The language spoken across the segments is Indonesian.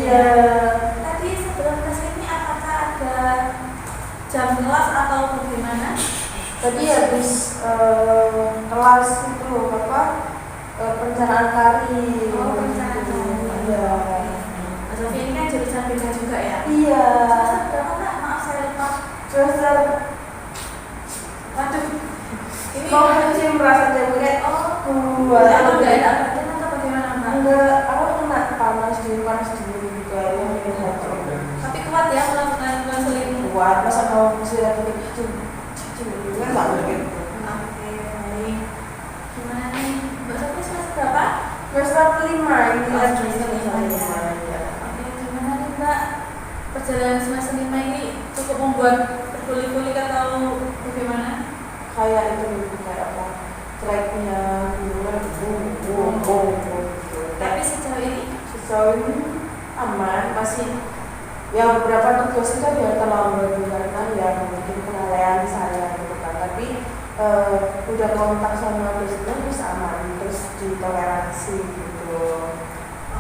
Iya. Tadi sebelum ke sini apakah ada jam kelas atau bagaimana? Tadi habis kelas itu perencanaan karir. Oh, perencanaan karir. Iya. Mas Sofi ini kan jurusan beda juga ya? Iya. Semester berapa Kak? Maaf saya lupa. Semester. Waduh. Ini Kau masih merasa kayak enggak enak badan atau bagaimana Mbak? Enggak, aku kena panas dulu juga ya. Tapi kuat ya melakukan konseling. Kuat, masa mau istirahat gitu kan nggak mungkin. Oke, baik. Gimana nih? Mbak Sofi semester berapa? Semester 5 ini lagi semester 5 ya. Oke, gimana nih Mbak? Perjalanan semester 5 ini cukup membuat berkulik-kulik atau bagaimana? Kayak itu kayak apa? Tracknya gimana Tapi sejauh ini aman, masih ya beberapa tugas itu ya terlambat karena ya mungkin penilaian saya gitu kan, tapi udah kontak sama dosennya terus aman, terus ditoleransi gitu.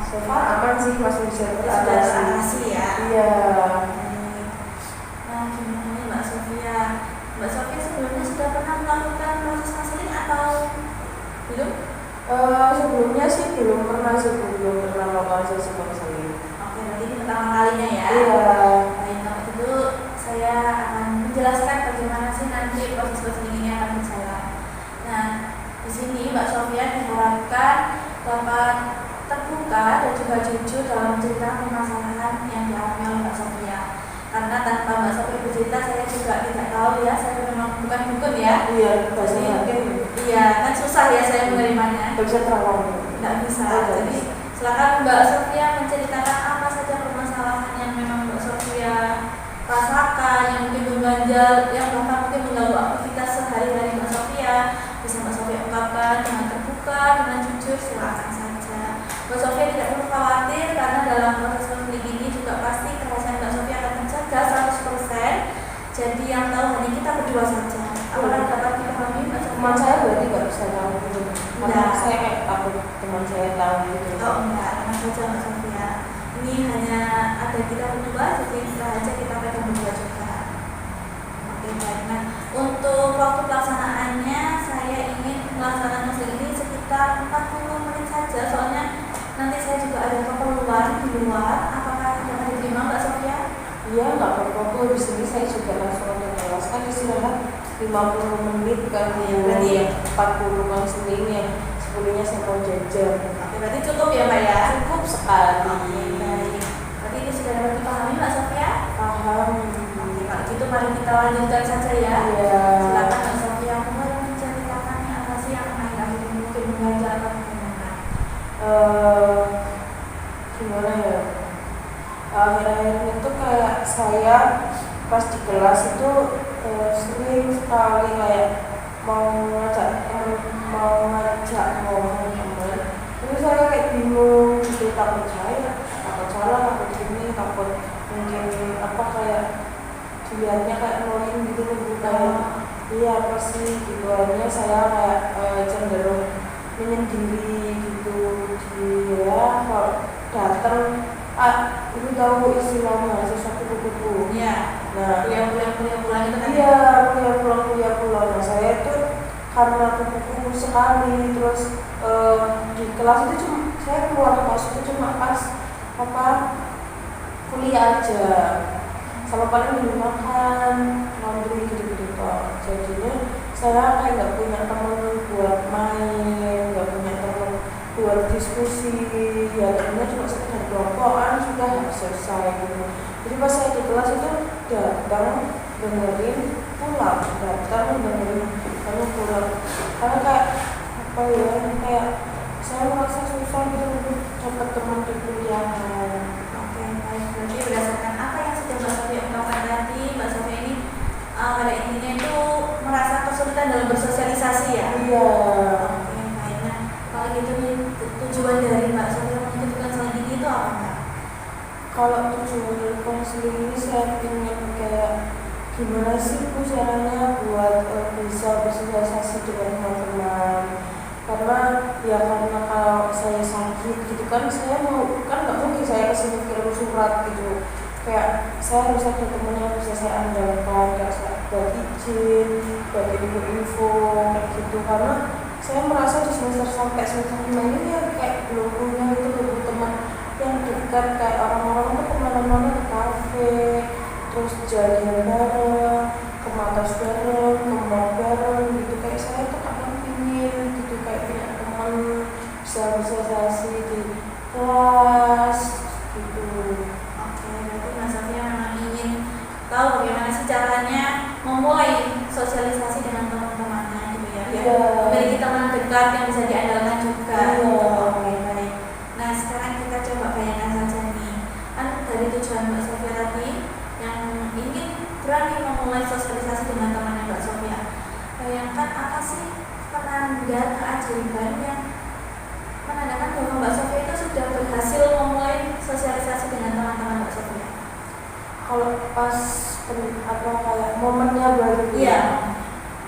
So far aman sih, masih bisa beradaptasi ya. Iya. Nah, gimana nih Mbak Sofia? Mbak Sofia sebelumnya sudah pernah melakukan proses konseling atau belum? Sebelumnya sih belum pernah melakukan sesi konseling. Oke, berarti ini pertama kalinya ya? Iya. Baik, kalau itu saya akan menjelaskan bagaimana sih nanti proses konseling ini akan berjalan. Nah, di sini Mbak Sofia diharapkan dapat terbuka dan juga jujur dalam menceritakan permasalahan yang dialami oleh Mbak Sofia. Karena tanpa Mbak Sofia bercerita, saya juga tidak tahu ya, saya memang bukan dukun ya. Iya, bahasanya iya, kan susah ya saya menerimanya. Tidak bisa terawang. Tidak bisa. Jadi silakan Mbak Sofia menceritakan apa saja permasalahan yang memang Mbak Sofia rasakan, yang mungkin mengganjal, yang bahkan mungkin mengganggu aktivitas sehari-hari Mbak Sofia. Bisa Mbak Sofia ungkapkan dengan terbuka, dengan jujur, silakan saja. Mbak Sofia tidak perlu khawatir karena dalam proses konseling ini juga pasti kerahasiaan Mbak Sofia akan terjaga 100%. Jadi yang tahu hanya kita berdua saja. Apakah dapat dipahami Mbak Sofia? Teman saya berarti nggak bisa tahu gitu. Karena saya kayak takut teman saya tahu gitu. Oh enggak, tenang saja Mbak Sofia. Ini hanya ada kita berdua, jadi rahasia kita pegang berdua juga. Oke, baik. Nah, untuk waktu pelaksanaannya saya ingin melaksanakan konseling ini sekitar 40 menit saja. Soalnya nanti saya juga ada keperluan di luar. Apakah dapat diterima Mbak Sofia? Iya, nggak apa-apa. Di sini saya juga langsung ke kelas kan istirahat 50 menit kan. Berarti 40 konseling yang sebelumnya saya mau jajan. Oke, berarti cukup ya Mbak ya? Cukup sekali. Oke, baik. Berarti ini sudah dapat dipahami Mbak Sofia? Paham. Oke, kalau gitu mari kita lanjutkan saja ya. Iya. Silakan Mbak Sofia, mulai menceritakan apa sih yang akhir-akhir ini mungkin mengganjal atau bagaimana? Gimana ya? Akhir-akhir itu kayak saya pas di kelas itu sering sekali kayak mau ngajak ngomong teman, terus saya kayak bingung gitu, takut salah, takut gini, takut mungkin apa kayak dilihatnya kayak annoying gitu kayak iya apa sih gitu. Akhirnya saya kayak cenderung menyendiri gitu dia kalau datang itu tahu istilah mahasiswa kupu-kupu. Iya. Nah, kuliah pulang itu kan? Iya, kuliah pulang. Nah, saya itu karena kupu-kupu sekali, terus di kelas itu saya keluar kelas itu cuma pas kuliah aja, sama paling minum makan, laundry gitu-gitu toh. Jadinya saya kayak nggak punya teman buat main, nggak punya teman buat diskusi, ya temennya cuma sekedar kelompokan sudah selesai gitu. Jadi pas saya di kelas itu datang dengerin pulang pulang karena kayak apa ya, kayak saya merasa susah gitu untuk dapat teman di kuliahan. Oke, baik. Berarti berdasarkan apa yang sudah Mbak Sofia ungkapkan tadi, Mbak Sofia ini pada intinya itu merasa kesulitan dalam bersosialisasi ya? Iya. Oke, baik. Nah, kalau gitu nih tujuan dari Mbak Sofia mengikuti konseling ini itu apa Mbak? Kalau tujuan konseling ini saya ingin kayak gimana sih Bu caranya buat bisa bersosialisasi dengan teman-teman, karena ya karena kalau saya sakit gitu kan saya mau kan nggak mungkin saya kesini ke ngirim surat gitu. Kayak saya harus ada temen yang bisa saya andalkan, kayak saya buat izin, buat info-info kayak gitu. Karena saya merasa di semester sampai semester 5 ini ya kayak belum punya gitu belum teman yang dekat, kayak orang-orang tuh kemana-mana ke kafe, terus jalan bareng, ke matas bareng, ke mall bareng gitu. Kayak saya tuh kadang pingin gitu kayak punya teman bisa bersosialisasi di kelas gitu. Oke, berarti Mbak Sofia memang ingin tahu bagaimana sih caranya memulai sosialisasi dengan teman-temannya gitu ya, biar Iya. memiliki teman dekat yang bisa diandalkan juga. Iya. Oke, baik. Nah, sekarang kita coba bayangkan saja nih, kan dari tujuan Mbak Sofia tadi yang ingin berani memulai sosialisasi dengan temannya Mbak Sofia. Bayangkan apa sih penanda keajaiban yang menandakan bahwa Mbak Sofia itu sudah berhasil memulai sosialisasi dengan teman-teman Mbak Sofia. Kalau pas apa kayak momennya baru Iya.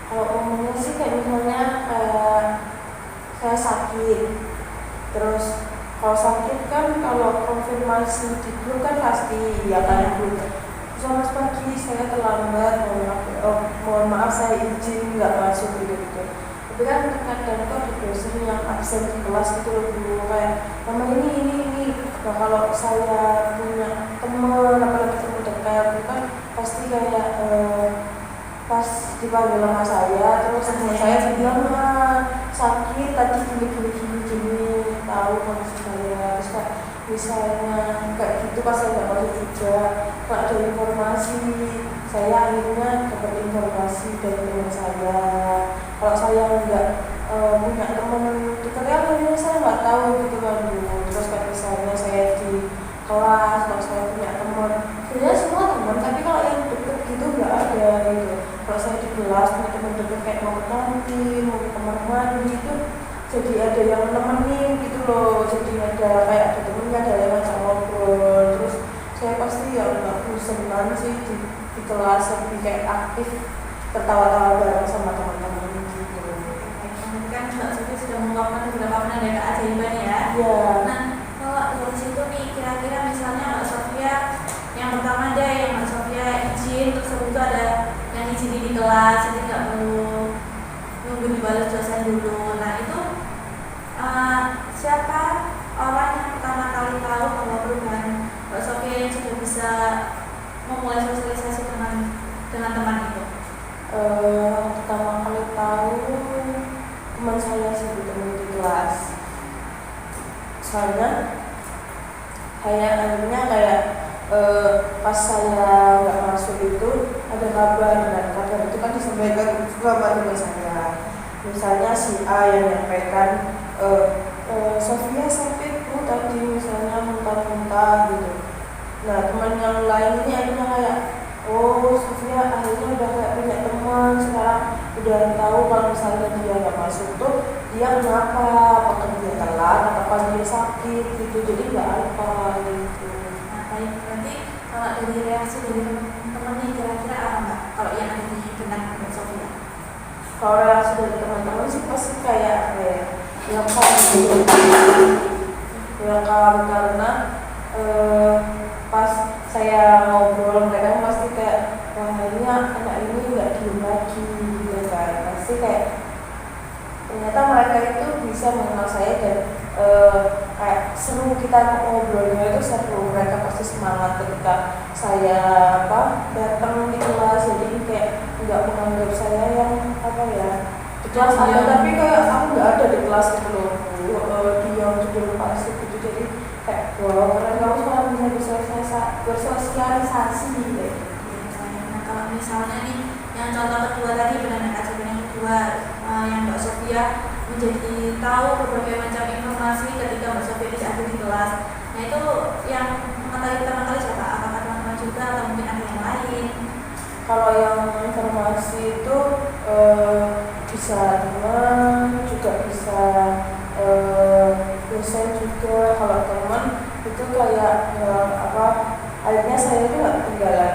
Kalau momennya sih kayak misalnya saya sakit, terus kalau sakit kan kalau konfirmasi di grup kan pasti ya kan grup. Selamat pagi, saya terlambat, mohon maaf saya izin nggak masuk gitu. Tapi kan terkadang tuh ada dosen yang absen di kelas gitu loh dulu kayak nama ini. Nah kalau saya punya teman apalagi teman dekat itu kan pasti kayak pas dipanggil sama saya terus teman saya bilang sakit tadi gini tahu kondisi saya terus kayak misalnya kayak gitu pas saya nggak masuk juga nggak ada informasi, saya akhirnya dapat informasi dari teman saya. Kalau saya nggak punya teman dekatnya akhirnya saya nggak tahu gitu kan dulu. Terus kayak misalnya saya di kelas kalau saya punya teman sebenarnya semua teman tapi kalau yang deket gitu nggak ada gitu. Kalau saya di kelas punya teman deket kayak mau ke kantin mau ke kamar mandi itu jadi ada yang nemenin gitu loh, jadi ada kayak ada temennya ada yang ngajak ngobrol. Terus saya pasti ya nggak bosenan sih di kelas lebih kayak aktif tertawa-tawa bareng sama teman-teman gitu. Nanti kan Mbak Sofia sudah mengungkapkan beberapa penanda keajaiban ya. Ya. Nah, kalau dari situ nih kira-kira misalnya Mbak Sofia yang pertama deh yang Mbak Sofia izin, terus habis itu ada yang izin di kelas, jadi nggak perlu nunggu dibalas dosen dulu. Nah itu siapa orang yang pertama kali tahu bahwa perubahan Mbak Sofia yang sudah bisa memulai sosialisasi dengan teman itu? Pertama kali tahu teman saya sih teman di kelas. Soalnya akhirnya kayak pas saya nggak masuk itu ada kabar dan kabar itu kan disampaikan sama teman saya. Misalnya si A yang menyampaikan Sofia sakit tadi misalnya muntah-muntah gitu. Nah teman yang lain ini akhirnya kayak oh Sofia akhirnya udah kayak punya teman sekarang udah tahu kalau misalnya dia nggak masuk tuh dia kenapa, apakah dia telat apakah dia sakit gitu, jadi nggak apa gitu. Nah baik, berarti kalau dari reaksi dari teman-teman nih kira-kira apa Mbak kalau yang ada di benak Mbak Sofia? Kalau reaksi dari teman-teman sih pasti kayak welcome gitu, welcome karena pas saya ngobrol mereka pasti kayak wah ini anak ini nggak diem lagi gitu kan, pasti kayak ternyata mereka itu bisa mengenal saya dan kayak seru kita ngobrolnya itu seru, mereka pasti semangat ketika saya datang di kelas, jadi kayak nggak menganggap saya yang di kelas ada tapi kayak aku nggak ada di kelas gitu loh, diam juga pasif gitu, jadi kayak wow keren kamu sekarang bisa bersosialisasi gitu. Nah kalau misalnya nih yang contoh kedua tadi penanda keajaiban yang kedua yang Mbak Sofia menjadi tahu berbagai macam informasi ketika Mbak Sofia tidak ada di kelas. Nah itu yang mengetahui pertama kali siapa? Apakah teman-teman juga atau mungkin ada yang lain? Kalau yang informasi itu bisa teman juga bisa dosen juga. Kalau teman itu kayak akhirnya saya itu nggak ketinggalan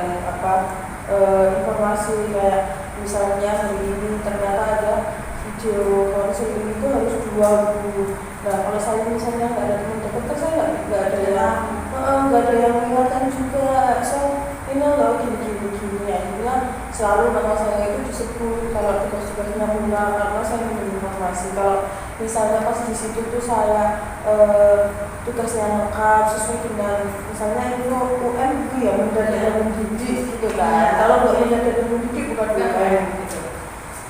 informasi kayak misalnya hari ini ternyata ada video konseling itu harus 2 buku. Nah kalau saya misalnya nggak ada teman dekat kan saya nggak ada yang nggak ada yang mengingatkan juga. So ini loh gini ya, dia bilang selalu nama saya itu disebut kalau tugas-tugasnya benar karena saya memberi informasi. Kalau misalnya pas di situ tuh saya tugasnya lengkap sesuai dengan misalnya itu UM gitu ya, mendadak dan mendidik gitu kan. Kalau nggak mendadak dan mendidik bukan UM gitu.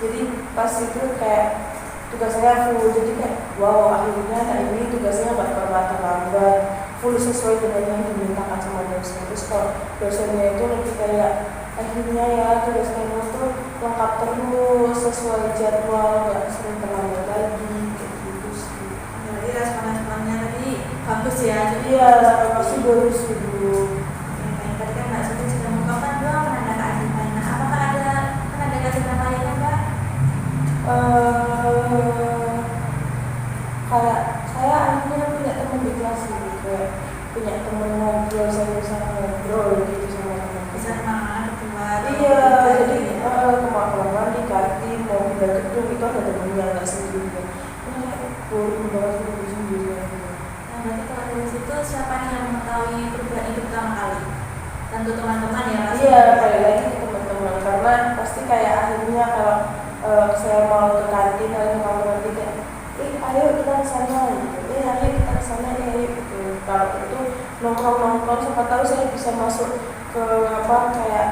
Jadi pas itu kayak tugas saya full, jadi kayak wow akhirnya hari ini tugasnya nggak pernah terlambat, full sesuai dengan yang dimintakan sama dosen. Terus kalau dosennya itu lebih kayak akhirnya ya tugas kamu tuh lengkap terus sesuai jadwal, nggak sering terlambat lagi kayak gitu sih. Jadi respon-responnya tadi bagus ya. Iya, masih bagus dulu. Tadi kan Mbak Sofi sudah mengungkapkan dua penanda keajaiban. Nah, apakah ada penanda keajaiban lainnya, Mbak? Kayak saya akhirnya punya teman di kelas gitu, kayak punya teman ngobrol, saya bisa ngobrol gitu sama teman. Bisa kemana-mana berdua. Iya, jadi kemana-mana di kantin mau pindah gedung itu ada temennya, nggak sendirian. Boring banget hidup sendirian. Nah, berarti kalau dari situ siapa nih yang mengetahui perubahan itu pertama kali? Tentu teman-teman ya, Mas. Iya, balik lagi ke teman-teman karena pasti kayak akhirnya kalau saya mau ke kantin atau teman-teman tidak, ayo kita ke sana gitu, ayo kita ke sana gitu. Kalau itu nongkrong siapa tahu saya bisa masuk ke kayak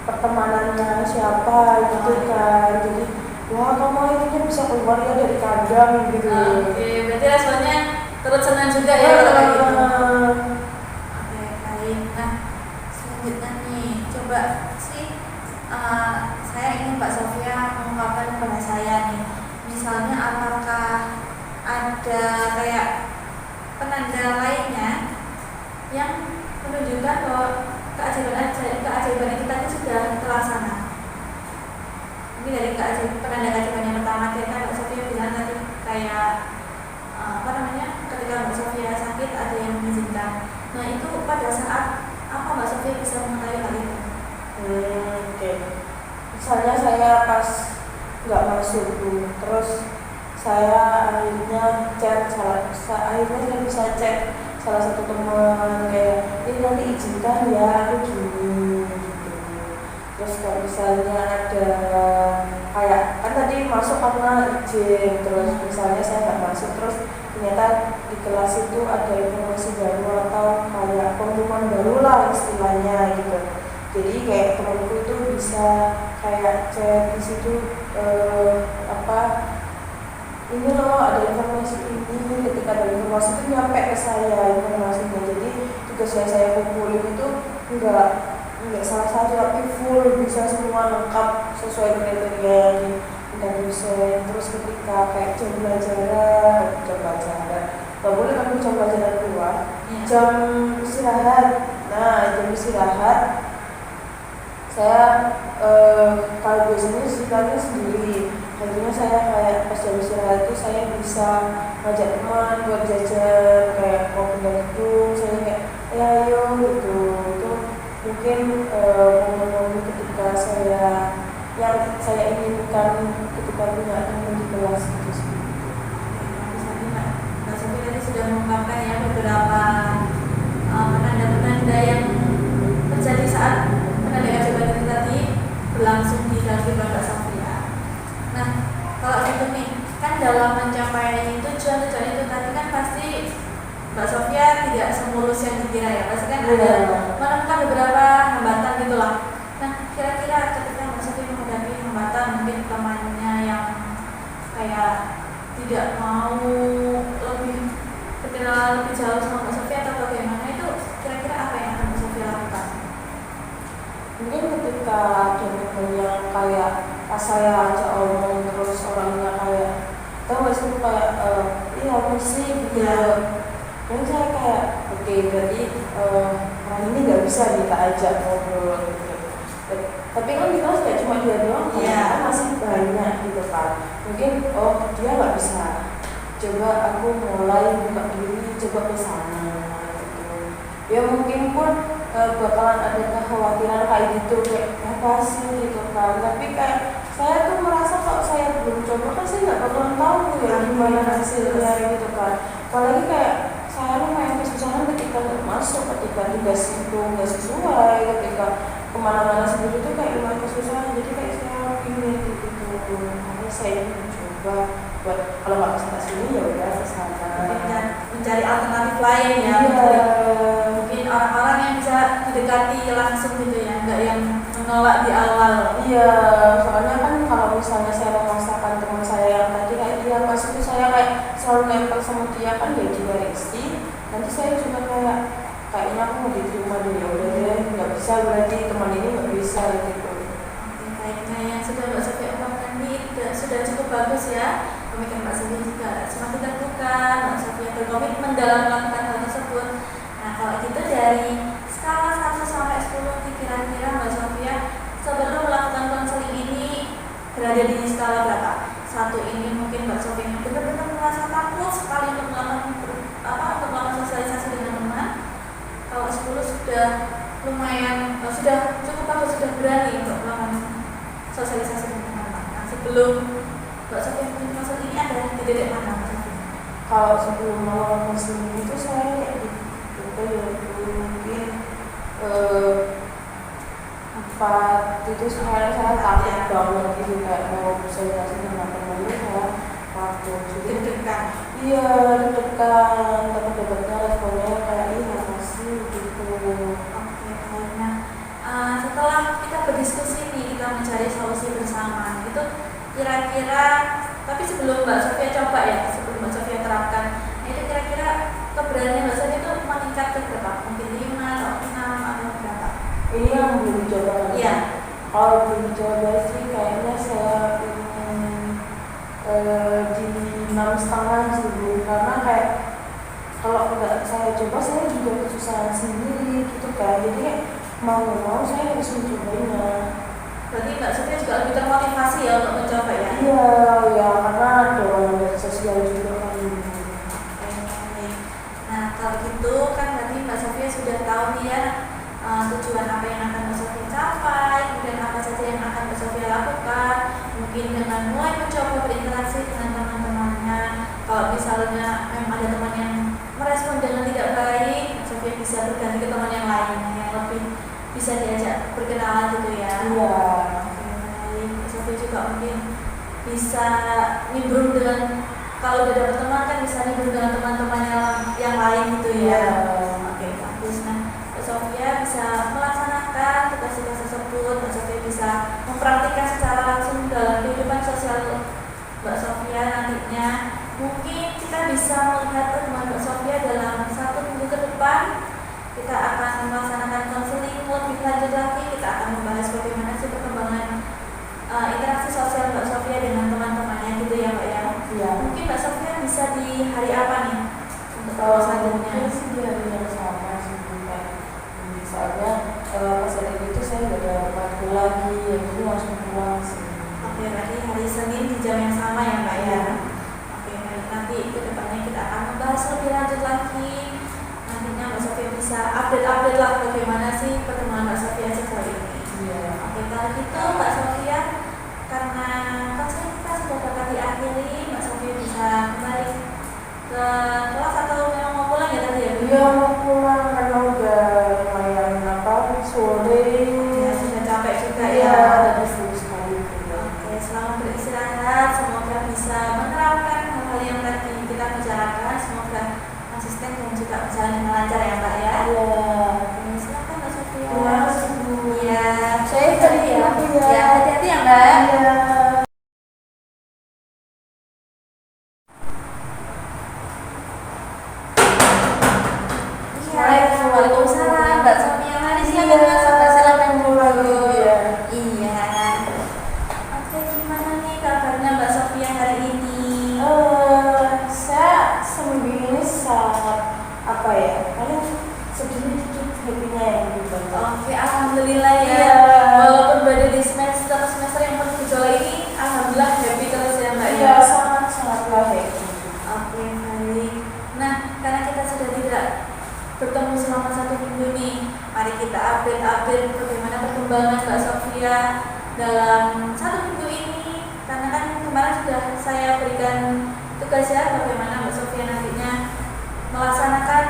pertemanannya siapa gitu kan. Jadi wah kamu akhirnya bisa keluar ya dari kandang gitu. Oke, berarti responnya turut senang juga ya kalau kayak gitu. Oke, baik. Nah, selanjutnya nih, coba sih saya ingin Mbak Sofia mengungkapkan kepada saya nih, misalnya apakah ada kayak penanda lainnya yang menunjukkan bahwa keajaiban kita itu sudah terlaksana. Ini dari penanda keajaiban yang pertama kita Mbak Sofia bilang tadi kayak ketika Mbak Sofia sakit ada yang mengizinkan. Nah itu pada saat apa Mbak Sofia bisa mengetahui hal itu? Oke. Misalnya saya pas nggak masuk tuh, terus saya akhirnya saya bisa cek salah satu teman kayak ini nanti izinkan ya aku gini gitu. Terus kalau misalnya ada kayak kan tadi masuk karena izin, terus misalnya saya nggak masuk terus ternyata di kelas itu ada informasi baru atau kayak pengumuman baru lah istilahnya gitu. Jadi kayak temanku itu bisa kayak cek di situ ini loh ada informasi ini, ketika ada informasi itu nyampe ke saya informasinya. Jadi tugas yang saya kumpulin itu enggak salah satu tapi full, bisa semua lengkap sesuai kriteria yang diminta dosen. Terus ketika kayak jam pelajaran nggak boleh kan jam pelajaran keluar, jam istirahat. Nah jam istirahat saya kalau biasanya istirahatnya sendiri, akhirnya saya kayak pas jam istirahat itu saya bisa ngajak teman buat jajan kayak mau pindah gedung, saya kayak ayo gitu. Itu mungkin momen-momen ketika yang saya inginkan ketika punya teman di kelas gitu sih. Mbak Sofi tadi sudah mengungkapkan ya beberapa penanda-penanda yang terjadi saat penanda keajaiban itu tadi berlangsung di dalam kehidupan Mbak Sofia. Nah, kalau gitu nih, kan dalam mencapai tujuan-tujuan itu tadi kan pasti Mbak Sofia tidak semulus yang dikira ya, pasti kan ada menemukan beberapa hambatan gitulah. Nah, kira-kira ketika Mbak Sofia menghadapi hambatan mungkin temannya yang kayak tidak mau lebih berkenalan lebih jauh sama Mbak Sofia atau bagaimana, itu kira-kira apa yang akan Mbak Sofia lakukan? Mungkin ketika ada teman yang kayak pas saya ajak omong terus orangnya kayak tau gak sih kayak iya apa sih gitu ya. Dan saya kayak oke, berarti orang ini nggak bisa kita ajak ngobrol gitu. Tapi kan di kelas gak cuma dia doang kan masih banyak gitu kan. Mungkin dia nggak bisa, coba aku mulai buka diri, coba ke sana gitu. Ya mungkin pun bakalan ada kekhawatiran kayak gitu, kayak apa sih gitu kan. Tapi kayak saya tuh merasa kalau saya belum coba kan saya nggak bakalan tahu ya gimana hasilnya gitu kan. Apalagi kayak saya lumayan kesusahan ketika nggak masuk ketika tugas itu nggak sesuai, ketika kemana-mana sendiri tuh kayak lumayan kesusahan. Jadi kayak saya ingin gitu, makanya saya ingin mencoba buat kalau nggak kesana sini ya udah kesana. Mencari alternatif lain ya. Iya. Mungkin orang-orang yang bisa didekati langsung gitu ya, nggak yang menolak di awal. Iya, soalnya kan kalau misalnya saya memaksakan teman saya yang tadi kayak dia masuk, saya kayak selalu nempel sama dia kan dia juga reaksi. Nanti saya juga kayaknya aku mau diterima deh, ya udah deh, nggak bisa berarti teman ini nggak bisa gitu. Oke, kayaknya yang sudah Mbak Sofia ungkapkan ini sudah cukup bagus ya. Pemikiran Mbak Sofia juga semakin terbuka, Mbak Sofia berkomitmen dalam melakukan hal tersebut. Nah, kalau gitu dari skala 1 sampai 10, kira-kira Mbak Sofia sebelum melakukan konseling ini berada di skala berapa? 1 ini mungkin Mbak Sofia yang benar-benar merasa takut sekali untuk melakukan sosialisasi dengan teman. Kalau 10 sudah lumayan, sudah cukup bagus, sudah berani untuk melakukan sosialisasi dengan teman-teman. Nah, sebelum Mbak Sofia melakukan konseling ini ada di titik mana Mbak Sofia? Kalau sebelum melakukan konseling itu saya kayak gitu ya, mungkin 4 itu saya takut banget gitu, kayak mau sosialisasi dengan teman itu saya takut Deg-degan. iya, deg-degan, takut-takutnya responnya kayak apa sih gitu. Oke, baik. Setelah kita berdiskusi nih, kita mencari solusi bersama. Itu kira-kira, tapi sebelum Mbak Sofia coba ya, sebelum Mbak Sofia terapkan, itu kira-kira keberanian Mbak Sofia itu meningkat ke berapa? Mungkin 5 atau 6 atau berapa? Ini yang belum dicoba. Iya. Kalau belum dicoba sih kayaknya saya ingin di 6,5 sih, karena kayak kalau nggak saya coba saya juga kesusahan sendiri gitu kan. Jadi mau saya harus mencobanya. Berarti Mbak Sofia juga lebih termotivasi ya untuk mencoba ya? Iya, ya karena dorongan dari sosial juga kan. Oke. Nah, kalau gitu kan berarti Mbak Sofia sudah tahu nih ya tujuan apa yang akan Mbak Sofia capai, kemudian apa saja yang akan Mbak Sofia lakukan. Mungkin dengan mulai mencoba berinteraksi dengan teman-temannya. Kalau misalnya memang ada teman yang merespon dengan tidak baik, Mbak Sofia bisa berganti ke teman yang lain yang lebih bisa diajak berkenalan gitu ya. Iya. Mbak Sofia juga mungkin bisa nimbrung dengan, kalau udah dapat teman kan bisa nimbrung dengan teman-teman yang lain gitu ya. Oke, bagus. Nah, Mbak Sofia bisa melaksanakan tugas-tugas tersebut. Mbak Sofia bisa mempraktikkan secara langsung dalam kehidupan sosial Mbak Sofia nantinya. Mungkin kita bisa melihat perkembangan Mbak Sofia dalam 1 minggu ke depan. Kita akan melaksanakan konseling lebih lanjut lagi. Kita akan membahas bagaimana sih perkembangan interaksi sosial Mbak Sofia dengan teman-temannya gitu ya Mbak ya. Iya. Mungkin Mbak Sofia bisa di hari apa nih untuk selanjutnya? Mungkin sih di hari yang sama sih, kayak misalnya pas hari itu saya nggak ada waktu lagi, jadi langsung pulang sih. Oke, berarti hari Senin di jam yang sama ya Mbak ya. Oke, baik. Nanti ke depannya kita akan membahas lebih lanjut lagi. Nantinya Mbak Sofia bisa update lah bagaimana sih perkembangan Mbak Sofia sejauh ini. Iya. Oke, kalau gitu Mbak Sofia, karena konseling kita sudah dapat diakhiri, Mbak Sofia bisa kembali ke kelas atau memang mau pulang ya tadi ya? Iya, mau pulang karena udah lumayan sore. Ya, sudah capek juga Iya, ya. tadi seru sekali. Oke, selamat beristirahat. Semoga bisa menerapkan hal-hal yang tadi kita bicarakan. Semoga konsisten dan juga berjalan dengan lancar ya Mbak ya. Iya. Oke, silakan Mbak Sofia. Terima kasih Bu. Iya, Saya tadi ya. ya, hati-hati ya Mbak. Iya. Waalaikumsalam, Mbak Sofia. Mari silakan Mbak, silakan dulu. Iya. Iya. Oke, gimana nih kabarnya Mbak Sofia hari ini? Saya seminggu ini sangat paling sedikit happy-nya yang lebih banyak. Oke, alhamdulillah ya. Iya. Walaupun berada di semester yang penuh gejolak ini, alhamdulillah happy terus ya Mbak Iya, ya. sangat baik. Oke, baik. Nah, karena kita sudah tidak bertemu selama 1 minggu nih, mari kita update bagaimana perkembangan Mbak Sofia dalam 1 minggu ini. Karena kan kemarin sudah saya berikan tugas ya bagaimana Mbak Sofia nantinya melaksanakan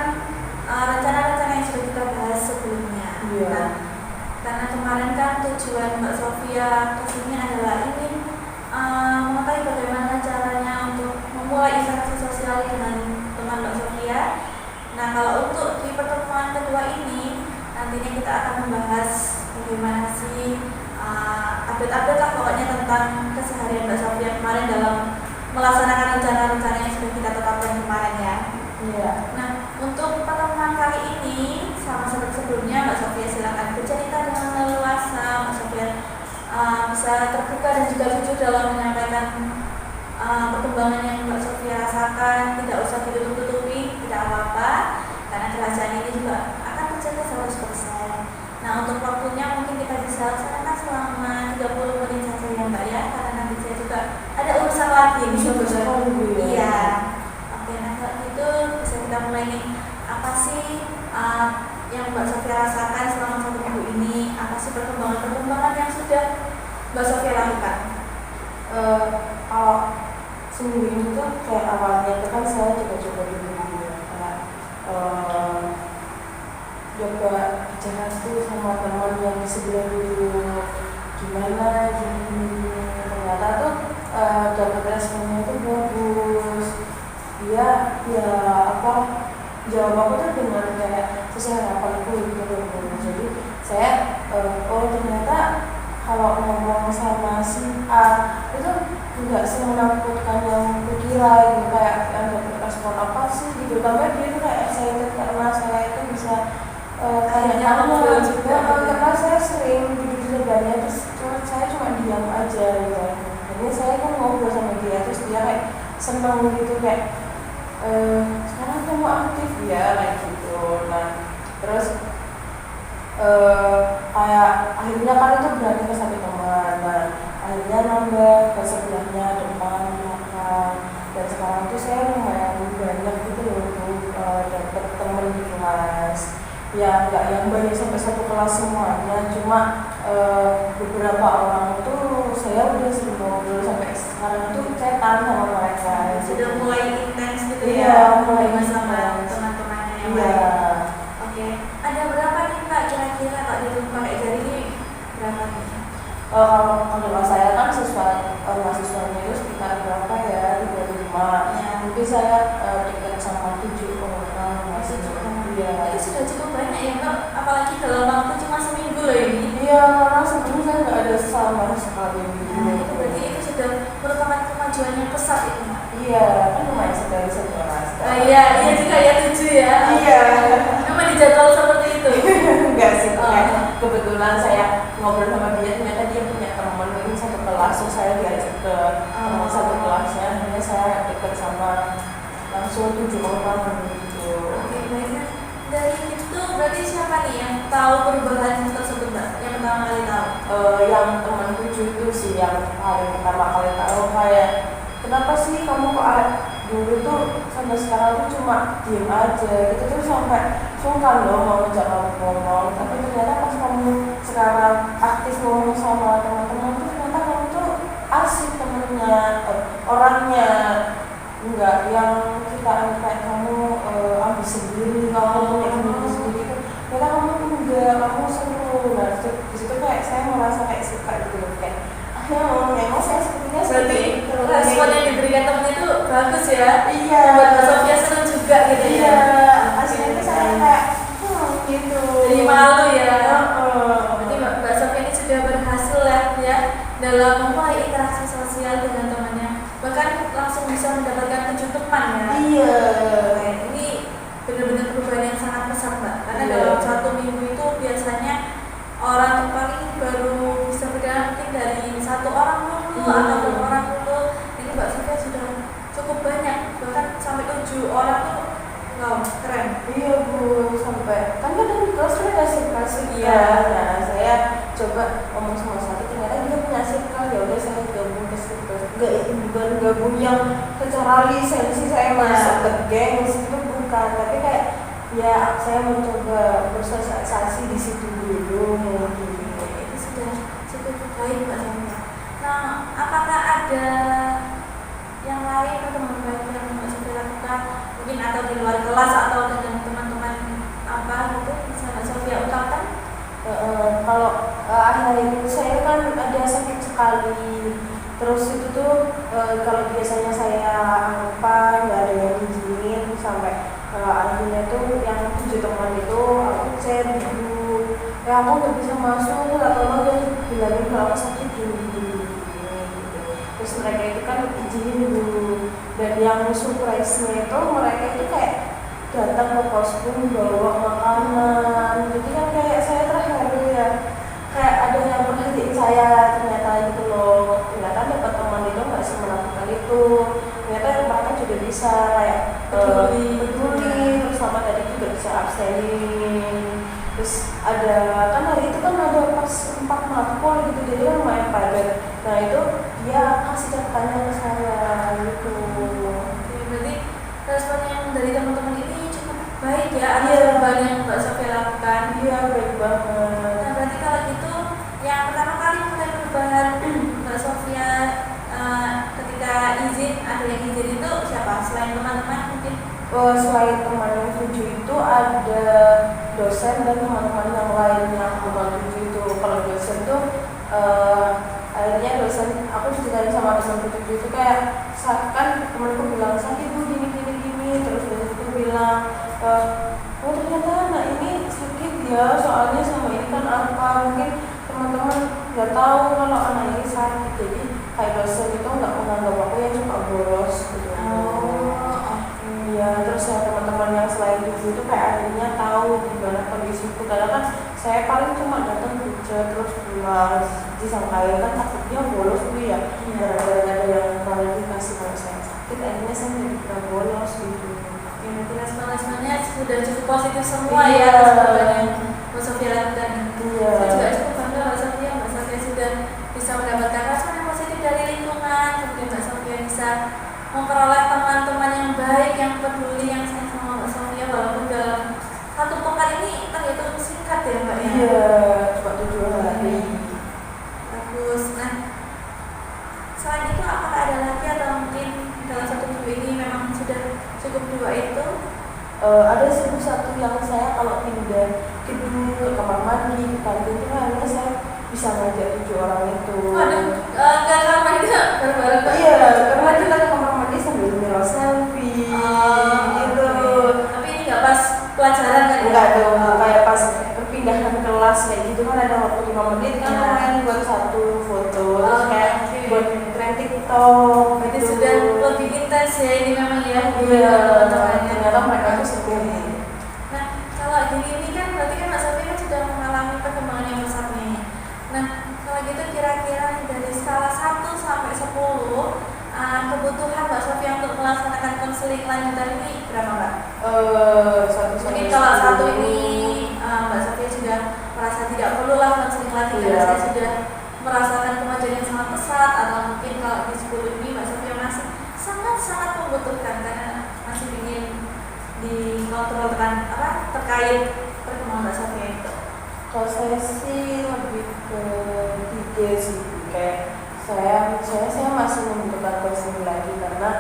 rencana-rencana yang sudah kita bahas sebelumnya. Iya. Nah, karena kemarin kan tujuan Mbak Sofia kesini adalah ingin mengetahui bagaimana caranya untuk memulai interaksi sosial dengan teman Mbak Sofia. Nah, kalau untuk di pertemuan kedua ini nantinya kita akan membahas bagaimana sih update-update lah pokoknya tentang keseharian Mbak Sofia kemarin dalam melaksanakan rencana-rencana yang sudah kita tetapkan kemarin ya. Iya. Nah, untuk pertemuan kali ini sama seperti sebelumnya, Mbak Sofia silakan bercerita dengan leluasa. Mbak Sofia bisa terbuka dan juga jujur dalam menyampaikan perkembangan yang Mbak Sofia rasakan, tidak usah ditutup-tutupi, tidak apa-apa, karena kerajaan ini juga akan terjaga 100%. Nah, untuk waktunya mungkin kita bisa laksanakan selama 30 menit saja ya Mbak ya, karena nanti saya juga ada urusan lagi nih. Sudah sekali. Iya. Oke, nah kalau gitu bisa kita mulai nih. Apa sih yang Mbak Sofia rasakan selama 1 minggu ini? Apa sih perkembangan yang sudah Mbak Sofia lakukan? Kalau seminggu ini tuh kayak awalnya itu kan saya coba-coba dulu ya, kayak coba bicara tuh sama teman yang di sebelah dulu gimana gini, ternyata tuh dapat responnya tuh bagus. Dia ya apa jawab aku tuh dengan kayak sesuai harapanku gitu. Jadi saya ternyata kalau ngomong sama si A itu nggak semenakutkan yang kukira gitu, kayak yang dapat respon apa sih gitu, tambah dia tuh kayak excited karena saya itu bisa tanya-tanya juga karena saya sering di sebelahnya terus saya cuma diam aja gitu. Jadi saya kan ngobrol sama dia terus dia kayak seneng gitu kayak sekarang kamu aktif ya kayak gitu. Nah terus kayak akhirnya kan itu berarti ke satu teman. Nah akhirnya nambah ke sebelahnya depan belakang, dan sekarang tuh saya lumayan banyak gitu loh untuk dapet temen di kelas. Ya nggak yang banyak sampai satu kelas semuanya, cuma beberapa orang tuh saya udah sering ngobrol sampai sekarang tuh chatan sama mereka. Sudah mulai intens gitu Iya, ya, mulai sama intens. teman-temannya yang Iya. lain. Oke, ada berapa nih Kak kira-kira kalau dihitung pakai jari ini berapa nih? Kalau saya kan mahasiswanya itu sekitar berapa ya, 35. Ya. Mungkin saya dekat sama 7 orang. Iya. Itu sudah cukup banyak ya Mbak, apalagi dalam waktu cuma seminggu loh ini. Iya, karena sebelumnya saya nggak ada sama sekali. Nah, itu berarti itu sudah merupakan kemajuan yang pesat itu Mbak. Iya, kan lumayan sekali sekelas. Iya juga ya 7 ya. Iya. Memang dijadwal seperti itu. Enggak sih, kayak kebetulan saya ngobrol sama dia, ternyata dia punya teman ini satu kelas, terus saya diajak ke satu kelasnya, akhirnya saya dekat sama langsung 7 orang gitu. Oke, baiknya dari itu berarti siapa nih yang tahu perubahan tersebut Mbak? Yang pertama kali tahu? Yang teman 7 itu sih yang paling pertama kali tahu kayak kenapa sih kamu kok dulu tuh sampai sekarang tuh cuma diem aja gitu, tuh sampai sungkan loh mau ngajak kamu ngomong, tapi ternyata pas kamu sekarang aktif ngomong sama teman-teman tuh ternyata kamu tuh asik temennya, orangnya enggak yang kita kayak kamu ambis sendiri, kamu punya sendiri sendiri, ternyata kamu enggak, kamu seru. Nah di situ kayak saya merasa kayak suka gitu loh, kayak memang saya sepertinya Berarti respon yang diberikan temen itu bagus ya? Iya. Buat Mbak Sofia senang juga gitu ya? Iya, aslinya itu saya kayak gitu. Jadi malu ya? Oh. Berarti Mbak Sofia ini sudah berhasil ya dalam memulai interaksi sosial dengan temannya, bahkan langsung bisa mendapatkan 7 teman ya? Iya. Nah, ini benar-benar perubahan yang sangat pesat Mbak, karena Iya. dalam 1 minggu itu biasanya orang yang paling baru bisa berjalan mungkin dari 1 orang dulu atau 2 orang dulu. Ini Mbak Sofia sudah cukup banyak, bahkan sampai 7 orang tuh wow, keren. Iya Bu, sampai kan kadang di kelas kan ada circle. Iya. Nah saya coba ngomong sama satu, ternyata dia punya circle, ya udah saya gabung ke circle. Bukan gabung yang secara lisensi saya masuk ke geng itu bukan, tapi kayak ya saya mencoba bersosialisasi di situ dulu mungkin. Itu sudah cukup baik Mbak Sofia. Nah, apakah ada yang lain atau baik yang Mbak Sofia lakukan mungkin atau di luar kelas atau dengan teman-teman akhirnya saya kan ada sakit sekali. Terus itu tuh kalau biasanya saya apa nggak ada yang izinin sampai akhirnya tuh yang 7 teman itu aku chat dulu, ya aku nggak bisa masuk atau dia bilangin kalau aku sakit gini. Terus mereka itu kan izinin dulu, dan yang surprise-nya itu mereka itu kayak datang ke posku bawa makanan, jadi kan kayak saya terharu ya, kayak ada yang perhatiin saya ternyata gitu loh. Ternyata dapat teman itu nggak semenakutkan itu, ternyata mereka juga bisa kayak peduli, terus sama tadi juga bisa absenin. Terus ada kan hari itu kan ada pas 4 matkul gitu, jadi kan lumayan padat. Nah itu dia kasih catatannya ke saya gitu. Oke, berarti respon yang dari teman-teman ini cukup baik ya atas Iya. perubahan yang Mbak Sofia lakukan. Iya, baik banget. Nah, berarti kalau gitu yang pertama kali mulai perubahan Mbak Sofia ketika izin, ada yang izin itu siapa? Selain teman-teman mungkin? Selain teman yang 7 itu ada dosen dan teman-teman yang lain yang bukan 7 itu. Kalau dosen tuh akhirnya dosen aku ceritain sama teman 7 itu kayak kan temanku bilang sakit bu gini, terus dosen itu bilang oh ternyata anak ini sakit ya, soalnya sama ini kan apa, mungkin teman-teman nggak tahu kalau anak ini sakit, jadi kayak dosen itu nggak menganggap aku yang cuma bolos gitu. Iya, terus ya teman-teman yang selain itu kayak akhirnya tahu gimana kondisiku, karena kan saya paling cuma datang kerja terus pulang, disangka kan takutnya bolos tuh ya, gara-gara ada yang klarifikasi kalau saya sakit, akhirnya saya nggak pernah bolos gitu. Ya, berarti respon-responnya sudah cukup positif semua Iya. ya atas perubahan yang Mbak Sofia lakukan. Iya. Saya juga cukup bangga Mbak Sofia sudah bisa mendapatkan respon yang positif dari lingkungan, kemudian Mbak Sofia bisa memperoleh teman-teman yang baik, yang peduli, yang sayang sama Mbak Sofia, walaupun dalam 1 pekan ini terhitung singkat ya Mbak ya. Iya, cuma 7 hari. Bagus. Nah, selain itu apakah ada lagi atau mungkin dalam 1 minggu ini memang sudah cukup 2 itu? Ada satu yang saya kalau pindah gedung ke kamar mandi, ke kantin itu akhirnya saya bisa ngajak 7 orang itu. Waduh, nggak sama itu bareng-bareng. Iya, karena kita ke kamar mandi sambil ngerol selfie gitu. Tapi ini nggak pas pelajaran kan? Enggak dong, kayak pas perpindahan kelas kayak gitu kan ada waktu 5 menit kan lumayan buat satu foto, terus kayak buat tren TikTok. Berarti gitu. sudah lebih intens ya ini memang ya. Iya, teman-temannya. ternyata mereka tuh sebenarnya. Nah, kalau gini ini kan berarti kan Mbak Sofia kan sudah mengalami perkembangan yang besar nih. Nah, kalau gitu kira-kira dari skala 1 sampai 10 kebutuhan Mbak Sofia untuk melaksanakan konseling lanjutan ini berapa Mbak? Mungkin kalau 1 ini Mbak Sofia sudah merasa tidak perlu lah konseling lagi karena saya sudah merasakan kemajuan yang sangat pesat, atau mungkin kalau di 10 ini Mbak Sofia masih sangat-sangat membutuhkan karena masih ingin dikontrol terkait perkembangan Mbak Sofia itu. Kalau saya sih lebih ke 3 sih, kayak saya masih membutuhkan konseling lagi karena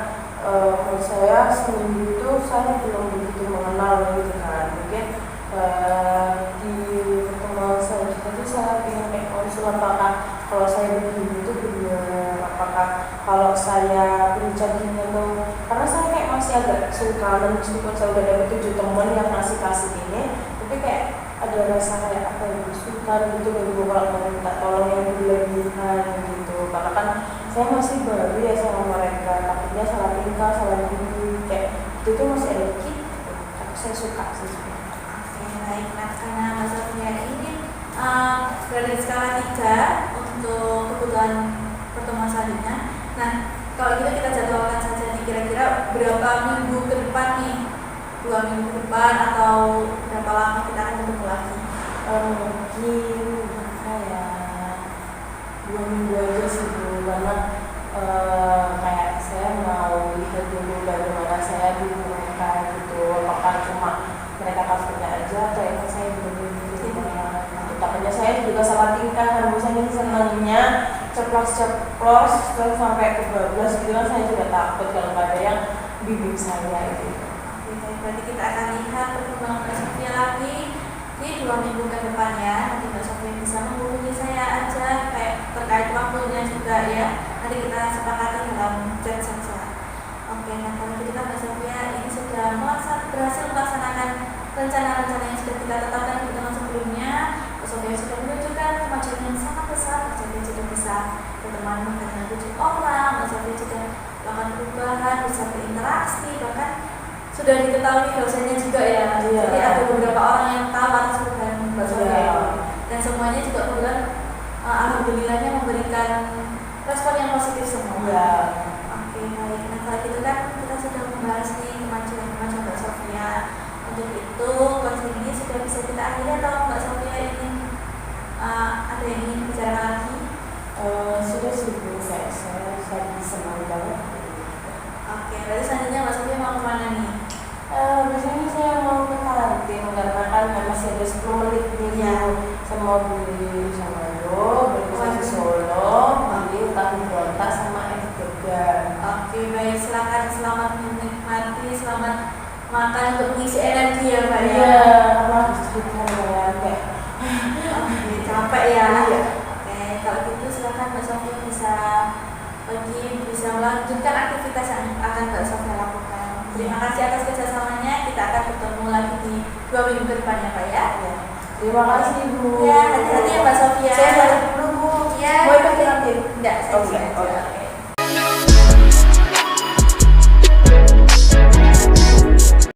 menurut saya seminggu itu saya belum begitu mengenal gitu kan, mungkin di pertemuan selanjutnya itu saya ingin kayak konsul apakah kalau saya begini itu benar, apakah kalau saya berbicara gini tuh, karena saya kayak masih agak sungkan meskipun saya udah dapet 7 teman yang masih kasih ini, tapi kayak ada rasa kayak apa yang sungkan gitu kalau mau minta tolong yang berlebihan gitu, karena kan saya masih baru ya sama mereka, takutnya salah tingkah, salah gini, kayak itu tuh masih ada dikit, tapi saya suka sih sebenarnya. Oke, baik. Nah, karena Mbak Sofia ini berada di skala 3 untuk kebutuhan pertemuan selanjutnya. Nah, kalau gitu kita jadwalkan saja nih kira-kira berapa minggu ke depan nih, 2 minggu ke depan atau berapa lama kita akan ketemu lagi? Mungkin kayak 2 minggu aja sih Bu, karena kayak saya mau lihat dulu bagaimana saya di mereka gitu, apakah cuma mereka kasurnya aja atau emang saya benar-benar gitu. Takutnya saya juga salah tingkah kan, misalnya senangnya ceplos terus sampai kebablas gitu kan, saya juga takut kalau nggak ada yang bimbing saya gitu. Oke, berarti kita akan lihat perkembangan Mbak Sofia lagi Di 2 minggu ke depannya nanti Mbak Sofia bisa menghubungi saya aja kayak terkait waktunya juga ya. Nanti kita sepakati dalam chat saja. Oke, nah kalau kita Mbak Sofia ini sudah berhasil melaksanakan rencana-rencana yang sudah kita tetapkan di tahun sebelumnya. Mbak Sofia sudah menunjukkan kemajuan yang sangat besar. Mbak Sofia sudah bisa berteman dengan 7 orang. Mbak Sofia sudah melakukan perubahan, bisa berinteraksi, bahkan sudah diketahui dosennya juga ya. Jadi ada beberapa orang yang tahu atas perubahan Mbak Sofia dan semuanya juga kebetulan alhamdulillahnya memberikan respon yang positif semua. Oke, baik. Nah kalau gitu kan kita sudah membahas nih kemajuan Mbak Sofia. Untuk itu kelas ini sudah bisa kita akhiri atau Mbak Sofia ingin ada yang ingin bicara lagi? Sudah sih Bu, saya lagi senang banget. Oke, berarti selanjutnya Mbak Sofia mau kemana nih? Biasanya saya mau ke kantin karena kan masih ada 10 menit nih. Saya mau beli Samado, beli ke Solo, beli tahu berontak sama es degan. Oke, baik, silakan, selamat menikmati, selamat makan untuk mengisi energi ya Mbak ya. Iya, karena habis cerita kayak Oke, capek ya. Oke, kalau gitu silakan Mbak Sofia bisa pergi, bisa melanjutkan aktivitas yang akan Mbak Sofia lakukan. Terima kasih atas kerjasamanya. Kita akan bertemu lagi di 2 minggu ke depan ya Pak ya. Terima kasih Bu. Ya, hati-hati ya Mbak Sofia. Saya balik dulu Bu. Ya, mau ikut ke kantin? Enggak, saya Oke. aja.